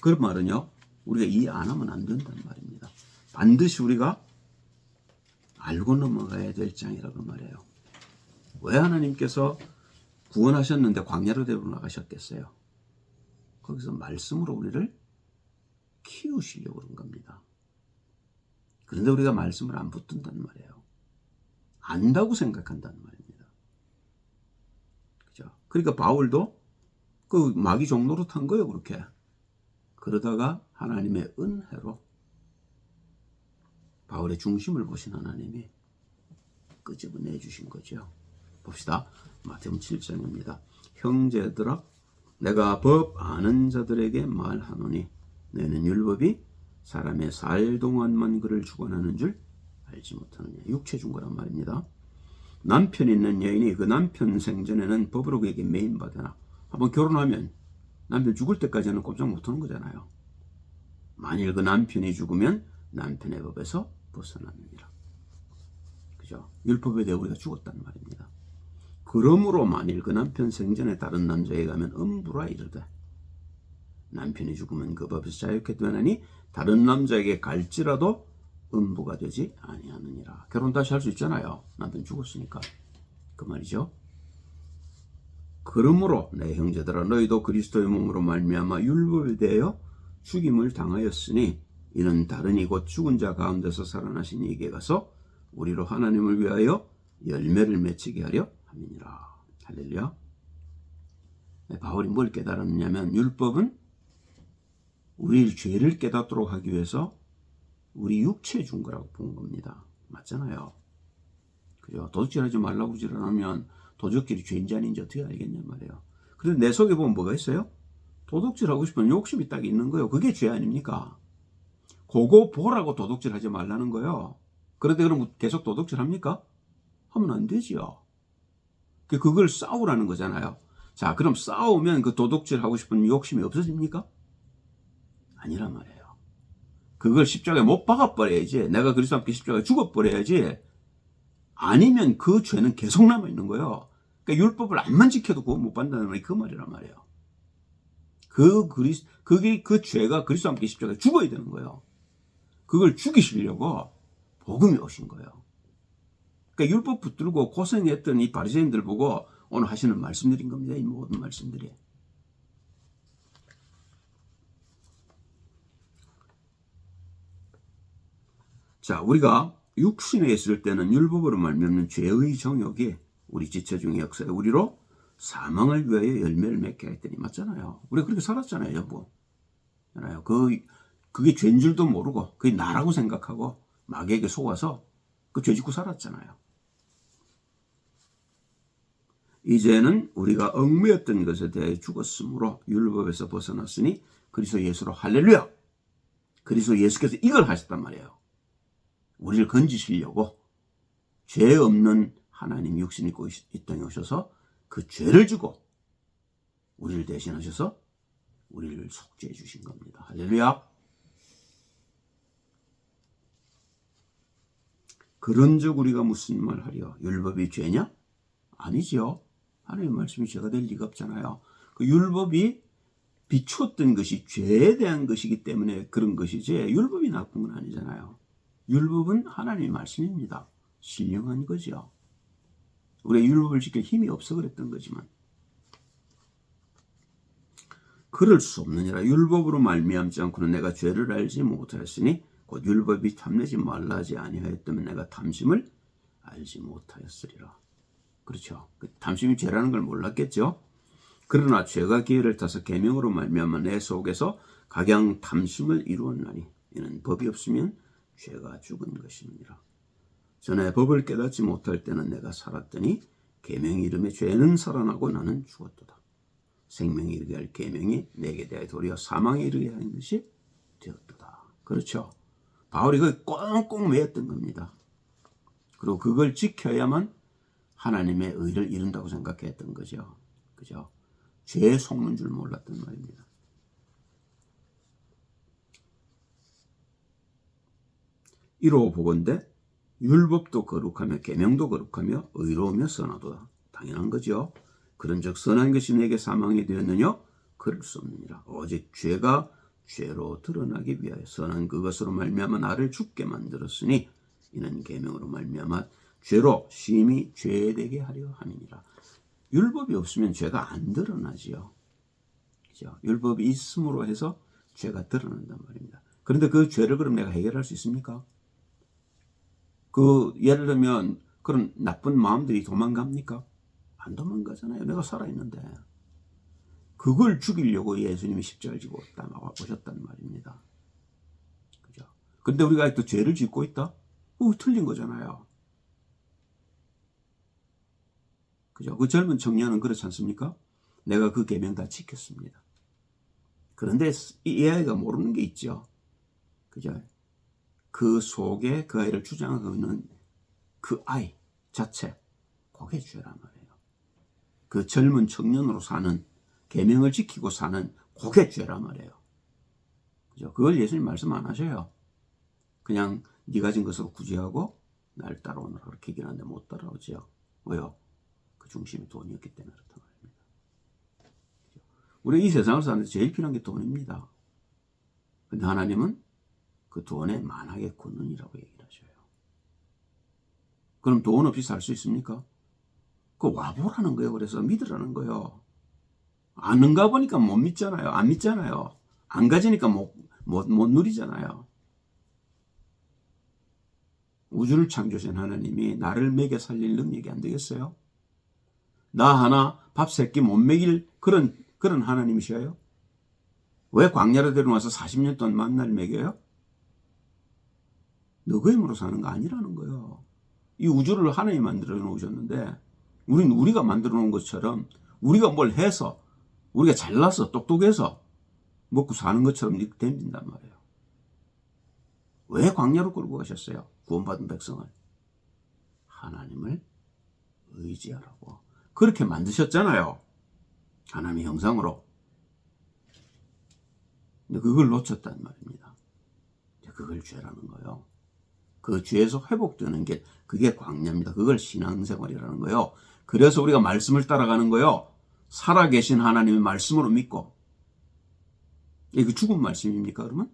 그 말은요, 우리가 이해 안 하면 안 된다는 말입니다. 반드시 우리가 알고 넘어가야 될 장이라고 말해요. 왜 하나님께서 구원하셨는데 광야로 데리고 나가셨겠어요? 거기서 말씀으로 우리를 키우시려고 그런 겁니다. 그런데 우리가 말씀을 안 붙든단 말이에요. 안다고 생각한다는 말입니다. 그죠? 그러니까 바울도 그 마귀 종로로 탄 거예요, 그렇게. 그러다가 하나님의 은혜로 바울의 중심을 보신 하나님이 끄집어내 주신 거죠. 봅시다. 마태복음 7장입니다. 형제들아, 내가 법 아는 자들에게 말하노니 너희는 율법이 사람의 살 동안만 그를 주관하는 줄 알지 못하느냐. 육체 준 거란 말입니다. 남편 있는 여인이 그 남편 생전에는 법으로 그에게 매인받으나 한번 결혼하면 남편 죽을 때까지는 꼼짝 못하는 거잖아요. 만일 그 남편이 죽으면 남편의 법에서 벗어나느니라. 그죠? 율법에 대해 우리가 죽었단 말입니다. 그러므로 만일 그 남편 생전에 다른 남자에게 가면 음부라 이르되 남편이 죽으면 그 법에서 자유케 되나니 다른 남자에게 갈지라도 음부가 되지 아니하느니라. 결혼 다시 할 수 있잖아요. 남편 죽었으니까. 그 말이죠. 그러므로 내 형제들아, 너희도 그리스도의 몸으로 말미암아 율법에 대하여 죽임을 당하였으니 이는 다른 이곳 죽은 자 가운데서 살아나신 이에게 가서 우리로 하나님을 위하여 열매를 맺히게 하려 함이니라. 할렐루야. 바울이 뭘 깨달았냐면 율법은 우리 죄를 깨닫도록 하기 위해서 우리 육체에 준 거라고 본 겁니다. 맞잖아요. 그죠? 도둑질하지 말라고 그러지 않으면 도적질이 죄인지 아닌지 어떻게 알겠냔 말이에요. 그런데 내 속에 보면 뭐가 있어요? 도둑질하고 싶은 욕심이 딱 있는 거예요. 그게 죄 아닙니까? 그거 보라고 도둑질하지 말라는 거예요. 그런데 그럼 계속 도둑질합니까? 하면 안 되지요. 그걸 싸우라는 거잖아요. 자, 그럼 싸우면 그 도둑질하고 싶은 욕심이 없어집니까? 아니란 말이에요. 그걸 십자가에 못 박아버려야지. 내가 그리스도와 함께 십자가에 죽어버려야지. 아니면 그 죄는 계속 남아있는 거예요. 그러니까 율법을 안만 지켜도 그거 못 받는다는 말이 그 말이란 말이에요. 그 죄가 그리스도와 함께 십자가에 죽어야 되는 거예요. 그걸 죽이시려고 복음이 오신 거예요. 그러니까 율법 붙들고 고생했던 이 바리새인들 보고 오늘 하시는 말씀드린 겁니다. 이 모든 말씀들이. 자, 우리가 육신에 있을 때는 율법으로 말미암는 죄의 정욕이 우리 지체 중에 역사에 우리로 사망을 위하여 열매를 맺게 했더니 맞잖아요. 우리가 그렇게 살았잖아요, 여보. 그게 죄인 줄도 모르고 그게 나라고 생각하고 마귀에게 속아서 그 죄 짓고 살았잖아요. 이제는 우리가 얽매였던 것에 대해 죽었으므로 율법에서 벗어났으니 그리스도 예수로 할렐루야. 그리스도 예수께서 이걸 하셨단 말이에요. 우리를 건지시려고 죄 없는 하나님 육신 입고 이 땅에 오셔서 그 죄를 지고 우리를 대신하셔서 우리를 속죄해 주신 겁니다. 할렐루야. 그런즉 우리가 무슨 말 하려? 율법이 죄냐? 아니지요. 하나님의 말씀이 죄가 될 리가 없잖아요. 그 율법이 비추었던 것이 죄에 대한 것이기 때문에 그런 것이지 율법이 나쁜 건 아니잖아요. 율법은 하나님의 말씀입니다. 신령한 거죠. 우리가 율법을 지킬 힘이 없어 그랬던 거지만 그럴 수 없느니라. 율법으로 말미암지 않고는 내가 죄를 알지 못하였으니 곧 율법이 탐내지 말라 하지 아니하였다면 내가 탐심을 알지 못하였으리라. 그렇죠. 그 탐심이 죄라는 걸 몰랐겠죠. 그러나 죄가 기회를 타서 계명으로 말미암아 내 속에서 각양 탐심을 이루었나니 이는 법이 없으면 죄가 죽은 것이니라. 전에 법을 깨닫지 못할 때는 내가 살았더니 계명 이름에 죄는 살아나고 나는 죽었도다. 생명에 이르게 할 계명이 내게 대하여 도리어 사망에 이르게 하는 것이 되었도다. 그렇죠. 바울이 그걸 꽁꽁 매였던 겁니다. 그리고 그걸 지켜야만 하나님의 의를 이룬다고 생각했던 거죠. 그죠? 죄에 속는 줄 몰랐단 말입니다. 이로 보건대 율법도 거룩하며 계명도 거룩하며 의로우며 선하도다. 당연한 거죠. 그런즉 선한 것이 내게 사망이 되었느냐? 그럴 수 없느니라. 오직 죄가 죄로 드러나기 위하여 선한 그것으로 말미암아 나를 죽게 만들었으니 이는 계명으로 말미암아 죄로 심히 죄되게 하려 함이니라. 율법이 없으면 죄가 안 드러나지요. 그죠? 율법이 있음으로 해서 죄가 드러난단 말입니다. 그런데 그 죄를 그럼 내가 해결할 수 있습니까? 예를 들면 그런 나쁜 마음들이 도망갑니까? 안 도망가잖아요. 내가 살아있는데. 그걸 죽이려고 예수님이 십자가를 지고 오셨단 말입니다. 그죠? 근데 우리가 또 죄를 짓고 있다? 틀린 거잖아요. 그죠? 그 젊은 청년은 그렇지 않습니까? 내가 그 계명 다 지켰습니다. 그런데 이 아이가 모르는 게 있죠. 그죠? 그 속에 그 아이를 주장하고 있는 그 아이 자체, 그게 죄란 말이에요. 그 젊은 청년으로 사는, 계명을 지키고 사는 그게 죄란 말이에요. 그죠? 그걸 예수님 말씀 안 하셔요. 그냥 네 가진 것으로 구제하고 날 따라오너라 그렇게 얘기하는데 못 따라오죠. 왜요? 그 중심이 돈이었기 때문에 그렇단 말입니다. 우리 이 세상을 사는데 제일 필요한 게 돈입니다. 근데 하나님은 그 돈에 만하게 걷는이라고 얘기를 하셔요. 그럼 돈 없이 살 수 있습니까? 그 와보라는 거예요. 그래서 믿으라는 거예요. 아는가 보니까 못 믿잖아요. 안 믿잖아요. 안 가지니까 못 누리잖아요. 우주를 창조하신 하나님이 나를 먹여 살릴 능력이 안 되겠어요? 나 하나 밥 세 끼 못 먹일 그런 하나님이셔요? 왜 광야로 데려와서 40년 동안 만날 먹여요? 너그 힘으로 사는 거 아니라는 거예요. 이 우주를 하나님이 만들어 놓으셨는데 우리가 만들어 놓은 것처럼 우리가 뭘 해서 우리가 잘나서 똑똑해서 먹고 사는 것처럼 됨진단 말이에요. 왜 광야로 끌고 가셨어요? 구원받은 백성을. 하나님을 의지하라고. 그렇게 만드셨잖아요. 하나님의 형상으로. 근데 그걸 놓쳤단 말입니다. 그걸 죄라는 거예요. 그 죄에서 회복되는 게 그게 광야입니다. 그걸 신앙생활이라는 거예요. 그래서 우리가 말씀을 따라가는 거예요. 살아계신 하나님의 말씀으로 믿고. 이게 죽은 말씀입니까 그러면?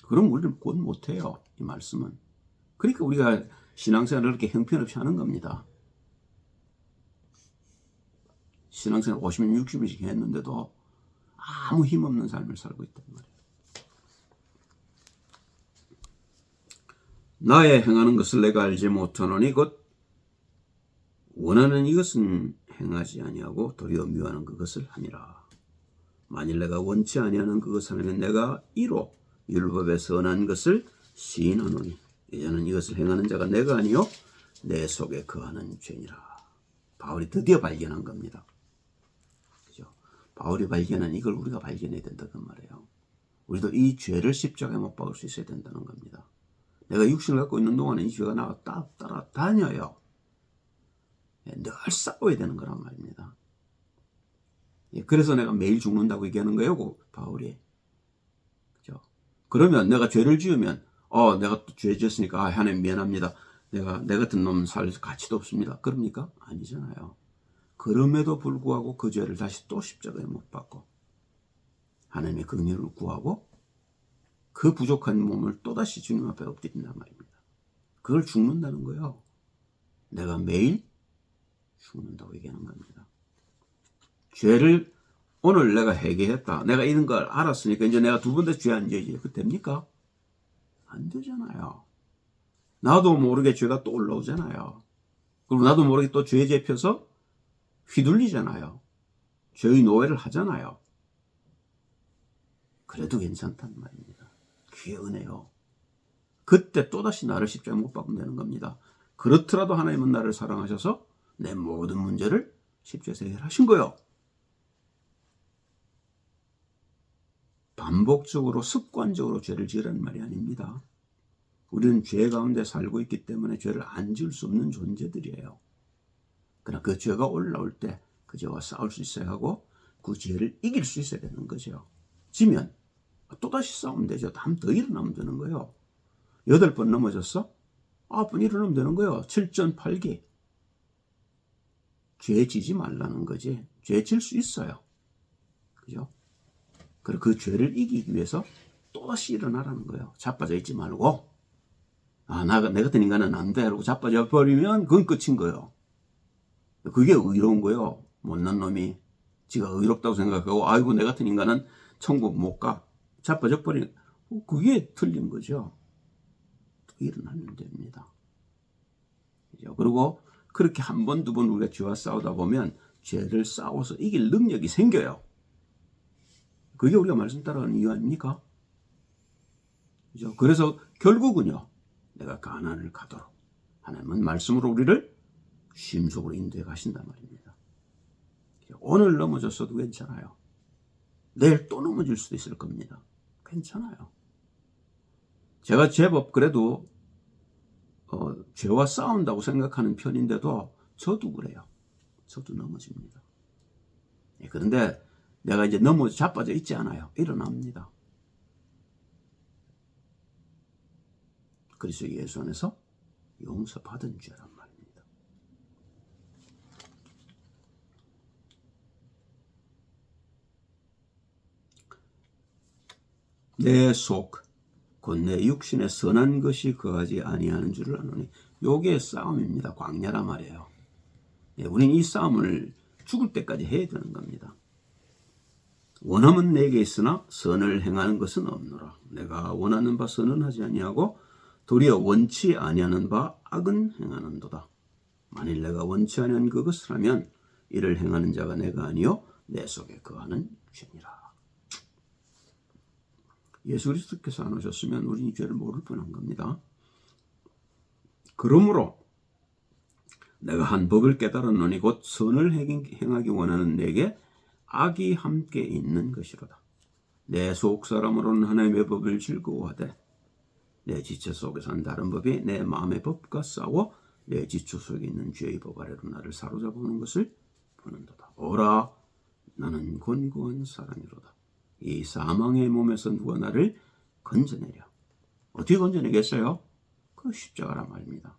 그럼 우리는 곧 못해요. 이 말씀은. 그러니까 우리가 신앙생활을 그렇게 형편없이 하는 겁니다. 신앙생활 50년 60년씩 했는데도 아무 힘없는 삶을 살고 있단 말이에요. 나의 행하는 것을 내가 알지 못하노니 곧 원하는 이것은 행하지 아니하고 도리어 미워하는 그것을 하니라. 만일 내가 원치 아니하는 그것을 하면 내가 이로 율법의 선한 것을 시인하노니 이제는 이것을 행하는 자가 내가 아니요 내 속에 거하는 죄니라. 바울이 드디어 발견한 겁니다. 그죠? 바울이 발견한 이걸 우리가 발견해야 된다 그 말이에요. 우리도 이 죄를 십자가에 못 박을 수 있어야 된다는 겁니다. 내가 육신을 갖고 있는 동안에 이 죄가 나와 따라다녀요. 늘 싸워야 되는 거란 말입니다. 그래서 내가 매일 죽는다고 얘기하는 거예요, 바울이. 그죠? 그러면 내가 죄를 지으면, 내가 또 죄 지었으니까, 하나님 미안합니다. 내 같은 놈은 살 가치도 없습니다. 그럽니까? 아니잖아요. 그럼에도 불구하고 그 죄를 다시 또 십자가에 못 박고, 하나님의 긍휼을 구하고, 그 부족한 몸을 또다시 주님 앞에 엎드린단 말입니다. 그걸 죽는다는 거예요. 내가 매일 죽는다고 얘기하는 겁니다. 죄를 오늘 내가 해결했다. 내가 이런 걸 알았으니까 이제 내가 두 번 더 죄 안 지지. 그거 됩니까? 안 되잖아요. 나도 모르게 죄가 또 올라오잖아요. 그리고 나도 모르게 또 죄에 잡혀서 휘둘리잖아요. 죄의 노예를 하잖아요. 그래도 괜찮단 말입니다. 그게 은혜요. 그때 또다시 나를 십자가에 못 박으면 되는 겁니다. 그렇더라도 하나님은 나를 사랑하셔서 내 모든 문제를 십자가에서 해결하신 거예요. 반복적으로 습관적으로 죄를 지으라는 말이 아닙니다. 우리는 죄 가운데 살고 있기 때문에 죄를 안 지을 수 없는 존재들이에요. 그러나 그 죄가 올라올 때 그 죄와 싸울 수 있어야 하고 그 죄를 이길 수 있어야 되는 거죠. 지면 또다시 싸우면 되죠. 다음 더 일어나면 되는 거예요. 8번 넘어졌어? 9번 일어나면 되는 거예요. 7전 8기. 죄 지지 말라는 거지. 죄 질 수 있어요. 그죠? 그리고 그 죄를 이기기 위해서 또다시 일어나라는 거예요. 자빠져 있지 말고, 내 같은 인간은 안 돼. 하고 자빠져 버리면 그건 끝인 거예요. 그게 의로운 거예요. 못난 놈이 지가 의롭다고 생각하고, 아이고, 내 같은 인간은 천국 못 가. 자빠져 버리는, 그게 틀린 거죠. 또 일어나면 됩니다. 그죠? 그리고 그렇게 한 번, 두 번 우리가 죄와 싸우다 보면 죄를 싸워서 이길 능력이 생겨요. 그게 우리가 말씀 따라가는 이유 아닙니까? 그죠? 그래서 결국은요, 내가 가난을 가도록 하나님은 말씀으로 우리를 쉼속으로 인도해 가신단 말입니다. 오늘 넘어졌어도 괜찮아요. 내일 또 넘어질 수도 있을 겁니다. 괜찮아요. 제가 제법 그래도 죄와 싸운다고 생각하는 편인데도 저도 그래요. 저도 넘어집니다. 그런데 내가 이제 자빠져 있지 않아요. 일어납니다. 그리스도 예수 안에서 용서받은 죄란 말입니다. 내 속, 곧 내 육신에 선한 것이 거하지 아니하는 줄을 아노니, 요게 싸움입니다. 광야란 말이에요. 우리는 이 싸움을 죽을 때까지 해야 되는 겁니다. 원함은 내게 있으나 선을 행하는 것은 없노라. 내가 원하는 바 선은 하지 아니하고 도리어 원치 아니하는 바 악은 행하는도다. 만일 내가 원치 아니한 그것을 하면 이를 행하는 자가 내가 아니요 내 속에 거하는 죄니라. 예수 그리스도께서 안 오셨으면 우리는 이 죄를 모를 뻔한 겁니다. 그러므로 내가 한 법을 깨달았노니 곧 선을 행하기 원하는 내게 악이 함께 있는 것이로다. 내 속사람으로는 하나님의 법을 즐거워하되 내 지체 속에 산 다른 법이 내 마음의 법과 싸워 내 지체 속에 있는 죄의 법 아래로 나를 사로잡아오는 것을 보는도다. 오라, 나는 곤고한 사람이로다. 이 사망의 몸에서 누가 나를 건져내랴. 어떻게 건져내겠어요? 그 십자가란 말입니다.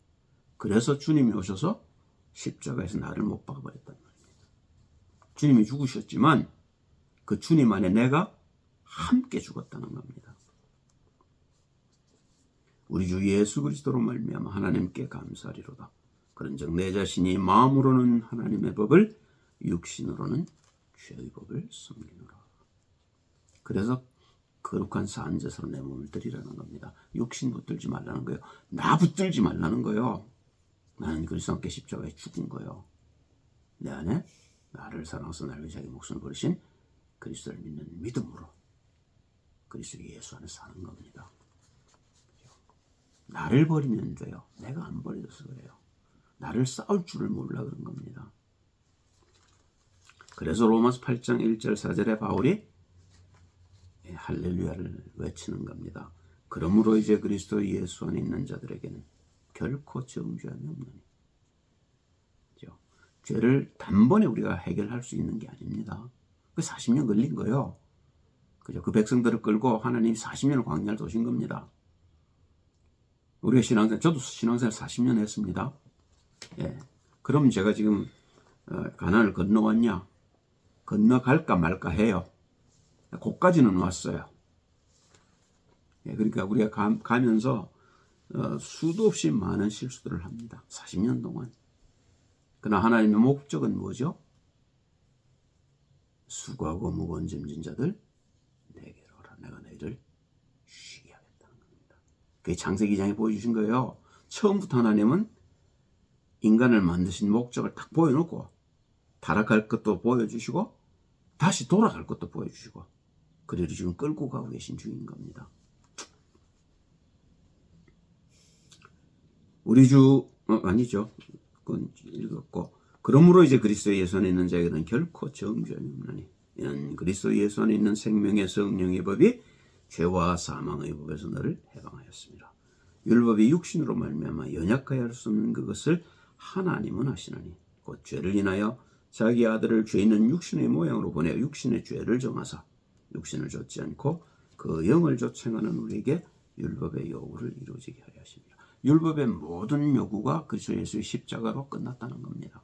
그래서 주님이 오셔서 십자가에서 나를 못 박아버렸단 말입니다. 주님이 죽으셨지만 그 주님 안에 내가 함께 죽었다는 겁니다. 우리 주 예수 그리스도로 말미암아 하나님께 감사하리로다. 그런즉 내 자신이 마음으로는 하나님의 법을, 육신으로는 죄의 법을 섬기노라. 그래서 거룩한 산제사로 내 몸을 드리라는 겁니다. 육신 붙들지 말라는 거예요. 나 붙들지 말라는 거예요. 나는 그리스도와 함께 십자가에 죽은 거예요. 내 안에 나를 사랑해서 나를 위해 자기 목숨을 버리신 그리스도를 믿는 믿음으로 그리스도 예수 안에 사는 겁니다. 나를 버리면 돼요. 내가 안 버려져서 그래요. 나를 싸울 줄을 몰라 그런 겁니다. 그래서 로마서 8장 1절 4절에 바울이 할렐루야를 외치는 겁니다. 그러므로 이제 그리스도 예수 안에 있는 자들에게는 결코 정죄함이 없느니. 죄를 단번에 우리가 해결할 수 있는 게 아닙니다. 그 40년 걸린 거요. 그죠? 그 백성들을 끌고 하나님이 40년을 광야를 도신 겁니다. 우리가 신앙생활, 저도 신앙생활 40년 했습니다. 예. 그럼 제가 지금 가나안을 건너왔냐? 건너갈까 말까 해요. 거기까지는 왔어요. 예. 그러니까 우리가 가면서 수도 없이 많은 실수들을 합니다. 40년 동안. 그러나 하나님의 목적은 뭐죠? 수고하고 무거운 짐진 자들 내게로 오라. 내가 너희를 쉬게 하겠다는 겁니다. 그게 창세기 2장에 보여주신 거예요. 처음부터 하나님은 인간을 만드신 목적을 딱 보여놓고 타락할 것도 보여주시고 다시 돌아갈 것도 보여주시고 그래도 지금 끌고 가고 계신 중인 겁니다. 우리 주 아니죠. 그건 읽었고 그러므로 이제 그리스도 예수 안에 있는 자에게는 결코 정죄함이 없나니 이는 그리스도 예수 안에 있는 생명의 성령의 법이 죄와 사망의 법에서 너를 해방하였습니다. 율법이 육신으로 말미암아 연약하여 할 수 없는 그것을 하나님은 하시나니 곧 죄를 인하여 자기 아들을 죄 있는 육신의 모양으로 보내어 육신의 죄를 정하사 육신을 좇지 않고 그 영을 좇아 행하는 우리에게 율법의 요구를 이루어지게 하려 하십니다. 율법의 모든 요구가 그리스도 예수의 십자가로 끝났다는 겁니다.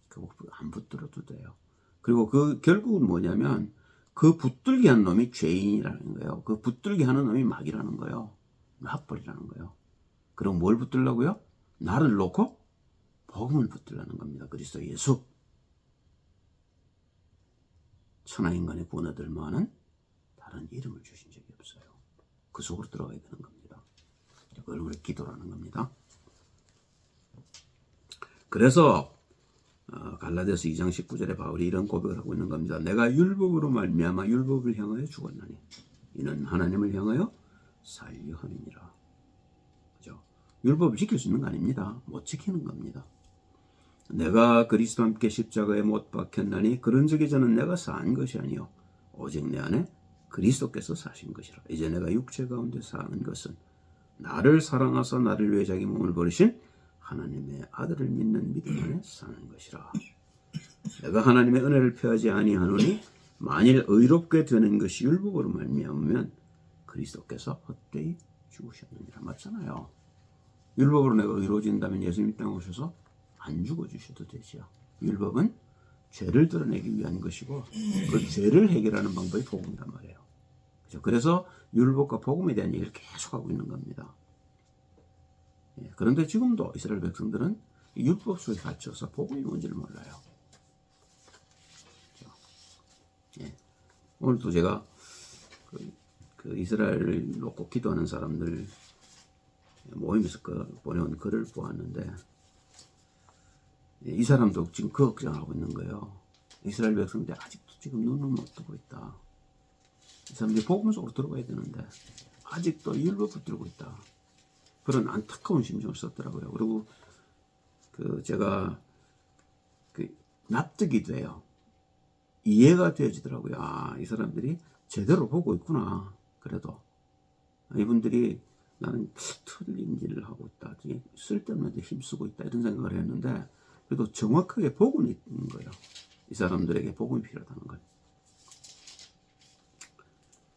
그거 안 붙들어도 돼요. 그리고 그 결국은 뭐냐면 그 붙들게 한 놈이 죄인이라는 거예요. 그 붙들게 하는 놈이 마귀라는 거예요. 납벌이라는 거예요. 그럼 뭘 붙들라고요? 나를 놓고 복음을 붙들라는 겁니다. 그리스도 예수. 천하인간의 구원 얻을 만한 다른 이름을 주신 적이 없어요. 그 속으로 들어가야 되는 겁니다. 그걸 우리 기도라는 겁니다. 그래서 갈라디아서 2장 19절에 바울이 이런 고백을 하고 있는 겁니다. 내가 율법으로 말미암아 율법을 향하여 죽었나니 이는 하나님을 향하여 살려 함이니라. 그죠? 율법을 지킬 수 있는 거 아닙니다. 못 지키는 겁니다. 내가 그리스도와 함께 십자가에 못 박혔나니 그런적이 저는 내가 산 것이 아니요 오직 내 안에 그리스도께서 사신 것이라. 이제 내가 육체 가운데 사는 것은 나를 사랑하사 나를 위해 자기 몸을 버리신 하나님의 아들을 믿는 믿음 안에 사는 것이라. 내가 하나님의 은혜를 표하지 아니하노니 만일 의롭게 되는 것이 율법으로 말미암으면 그리스도께서 헛되이 죽으셨느니라. 맞잖아요. 율법으로 내가 의로워진다면 예수님이 땅에 오셔서 안 죽어주셔도 되죠. 율법은 죄를 드러내기 위한 것이고 그 죄를 해결하는 방법이 복음이란 말이에요. 그렇죠? 그래서 율법과 복음에 대한 얘기를 계속하고 있는 겁니다. 예, 그런데 지금도 이스라엘 백성들은 율법 속에 갇혀서 복음이 뭔지를 몰라요. 그렇죠? 예, 오늘도 제가 그 이스라엘을 놓고 기도하는 사람들 모임에서 보내온 글을 보았는데 이 사람도 지금 그 걱정을 하고 있는 거예요. 이스라엘 백성들이 아직도 지금 눈을 못 뜨고 있다. 이 사람들이 복음 속으로 들어가야 되는데 아직도 율법 붙들고 있다. 그런 안타까운 심정을 썼더라고요. 그리고 제가 납득이 돼요. 이해가 되어지더라고요. 아, 이 사람들이 제대로 보고 있구나. 그래도 이분들이 나는 틀린 일을 하고 있다. 쓸데없는 데 힘쓰고 있다. 이런 생각을 했는데 그래도 정확하게 보고는 있는 거예요. 이 사람들에게 복음이 필요하다는 걸.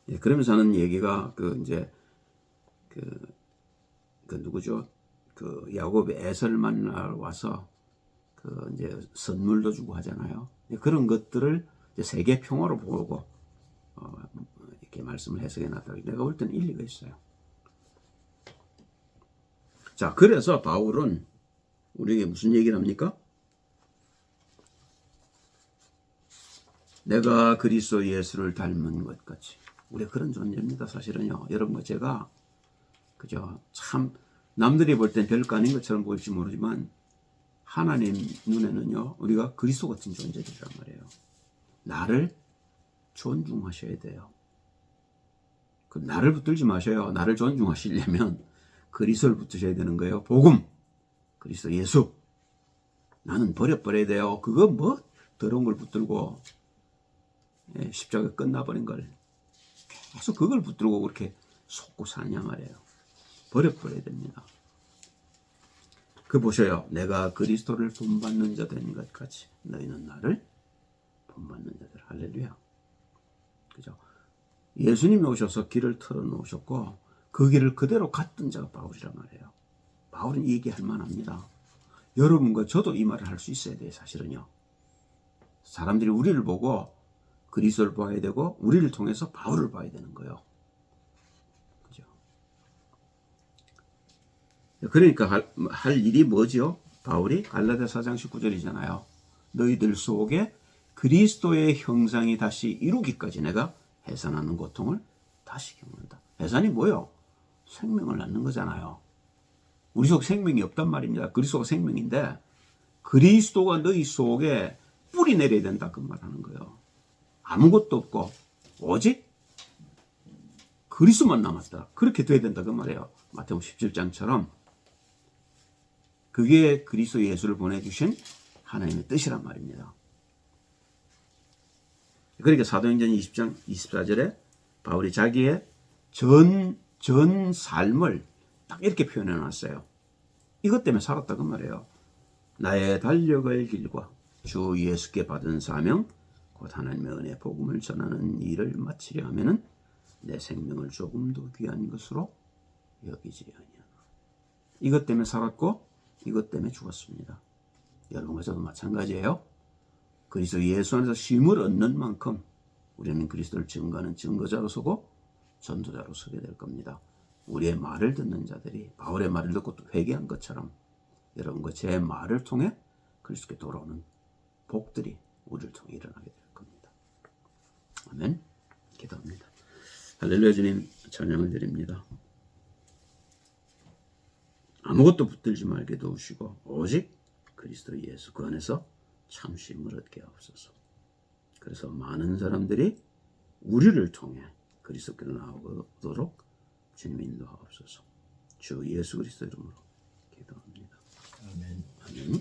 예, 그러면서 하는 얘기가 누구죠? 야곱이 에서를 만나러 와서 이제 선물도 주고 하잖아요. 그런 것들을 이제 세계 평화로 보고 이렇게 말씀을 해석해 놨다. 내가 볼 때는 일리가 있어요. 자, 그래서 바울은 우리에게 무슨 얘기를 합니까? 내가 그리스도 예수를 닮은 것 같이. 우리가 그런 존재입니다. 사실은요. 여러분과 제가 그죠? 참 남들이 볼 땐 별거 아닌 것처럼 보일지 모르지만 하나님 눈에는요. 우리가 그리스도 같은 존재들이란 말이에요. 나를 존중하셔야 돼요. 나를 붙들지 마셔요. 나를 존중하시려면 그리스도를 붙으셔야 되는 거예요. 복음, 그리스도 예수. 나는 버려야 돼요. 그거 뭐 더러운 걸 붙들고 십자가 끝나버린 걸 계속 그걸 붙들고 그렇게 속고 사냐 말이에요. 버려야 됩니다. 그 보셔요. 내가 그리스도를 본받는 자 된 것 같이 너희는 나를 본받는 자들. 할렐루야. 그죠? 예수님이 오셔서 길을 털어놓으셨고 그 길을 그대로 갔던 자가 바울이란 말이에요. 바울은 이 얘기할 만합니다. 여러분과 저도 이 말을 할 수 있어야 돼요. 사실은요. 사람들이 우리를 보고 그리스도를 봐야 되고 우리를 통해서 바울을 봐야 되는 거예요. 그죠? 그러니까 할 일이 뭐죠? 바울이 갈라디아 4장 19절이잖아요. 너희들 속에 그리스도의 형상이 다시 이루기까지 내가 해산하는 고통을 다시 경험한다. 해산이 뭐예요? 생명을 낳는 거잖아요. 우리 속 생명이 없단 말입니다. 그리스도가 생명인데 그리스도가 너희 속에 뿌리 내려야 된다 그 말하는 거예요. 아무것도 없고 오직 그리스도만 남았다. 그렇게 돼야 된다 그 말이에요. 마태복음 17장처럼 그게 그리스도 예수를 보내주신 하나님의 뜻이란 말입니다. 그러니까 사도행전 20장 24절에 바울이 자기의 전 삶을 딱 이렇게 표현해 놨어요. 이것 때문에 살았다 그 말이에요. 나의 달려갈 길과 주 예수께 받은 사명 곧 하나님의 은혜 복음을 전하는 일을 마치려 하면은 내 생명을 조금도 귀한 것으로 여기지 아니하나. 이것 때문에 살았고 이것 때문에 죽었습니다. 여러분과 저도 마찬가지예요. 그리스도 예수 안에서 쉼을 얻는 만큼 우리는 그리스도를 증거하는 증거자로 서고 전도자로 서게 될 겁니다. 우리의 말을 듣는 자들이 바울의 말을 듣고 또 회개한 것처럼 여러분과 제 말을 통해 그리스도께 돌아오는 복들이 우리를 통해 일어나게 될 겁니다. 아멘. 기도합니다. 할렐루야. 주님 찬양을 드립니다. 아무것도 붙들지 말게 도우시고 오직 그리스도 예수 그 안에서 참 쉼을 얻게 하옵소서. 그래서 많은 사람들이 우리를 통해 그리스도께로 나오도록 주님 인도하옵소서. 주 예수 그리스도 이름으로 기도합니다. 아멘. 아멘.